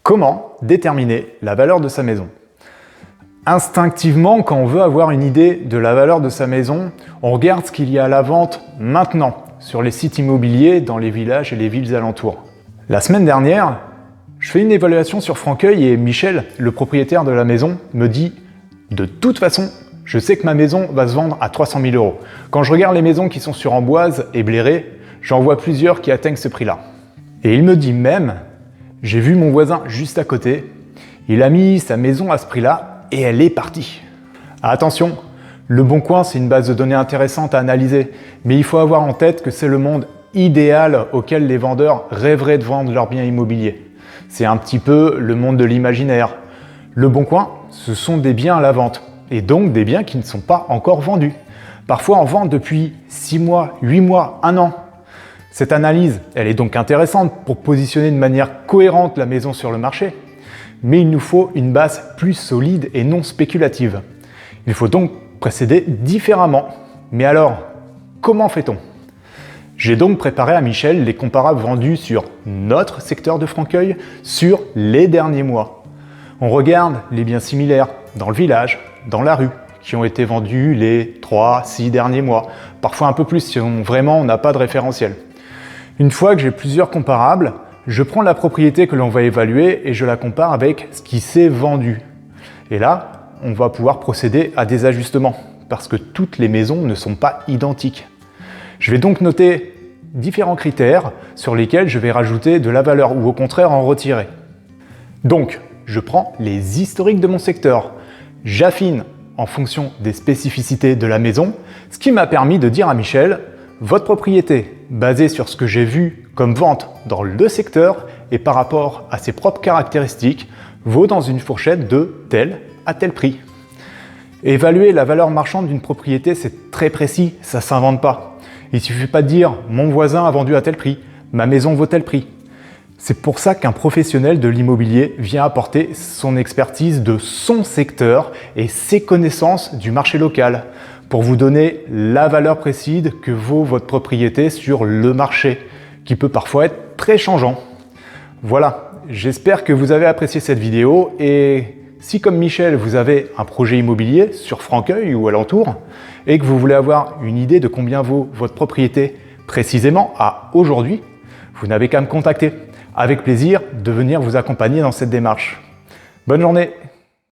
Comment déterminer la valeur de sa maison? Instinctivement, quand on veut avoir une idée de la valeur de sa maison, on regarde ce qu'il y a à la vente maintenant sur les sites immobiliers dans les villages et les villes alentours. La semaine dernière, je fais une évaluation sur Franqueuil et Michel, le propriétaire de la maison, me dit « De toute façon, je sais que ma maison va se vendre à 300 000 €. Quand je regarde les maisons qui sont sur Amboise et Bléré, j'en vois plusieurs qui atteignent ce prix-là. » Et il me dit même « J'ai vu mon voisin juste à côté, il a mis sa maison à ce prix-là et elle est partie. » Attention, Le Bon Coin, c'est une base de données intéressante à analyser, mais il faut avoir en tête que c'est le monde idéal auquel les vendeurs rêveraient de vendre leurs biens immobiliers. C'est un petit peu le monde de l'imaginaire. Le Bon Coin, ce sont des biens à la vente, et donc des biens qui ne sont pas encore vendus. Parfois en vente depuis 6 mois, 8 mois, 1 an. Cette analyse, elle est donc intéressante pour positionner de manière cohérente la maison sur le marché. Mais il nous faut une base plus solide et non spéculative. Il faut donc procéder différemment. Mais alors, comment fait-on? J'ai donc préparé à Michel les comparables vendus sur notre secteur de Franqueuil sur les derniers mois. On regarde les biens similaires dans le village, dans la rue, qui ont été vendus les 3-6 derniers mois, parfois un peu plus si vraiment on n'a pas de référentiel. Une fois que j'ai plusieurs comparables, je prends la propriété que l'on va évaluer et je la compare avec ce qui s'est vendu. Et là, on va pouvoir procéder à des ajustements, parce que toutes les maisons ne sont pas identiques. Je vais donc noter différents critères sur lesquels je vais rajouter de la valeur ou au contraire en retirer. Donc, je prends les historiques de mon secteur, j'affine en fonction des spécificités de la maison, ce qui m'a permis de dire à Michel, votre propriété, basée sur ce que j'ai vu comme vente dans le secteur et par rapport à ses propres caractéristiques, vaut dans une fourchette de tel à tel prix. Évaluer la valeur marchande d'une propriété, c'est très précis, ça ne s'invente pas. Il ne suffit pas de dire « mon voisin a vendu à tel prix, ma maison vaut tel prix ». C'est pour ça qu'un professionnel de l'immobilier vient apporter son expertise de son secteur et ses connaissances du marché local pour vous donner la valeur précise que vaut votre propriété sur le marché, qui peut parfois être très changeant. Voilà, j'espère que vous avez apprécié cette vidéo et si comme Michel vous avez un projet immobilier sur Franqueuil ou alentour et que vous voulez avoir une idée de combien vaut votre propriété précisément à aujourd'hui, vous n'avez qu'à me contacter. Avec plaisir de venir vous accompagner dans cette démarche. Bonne journée!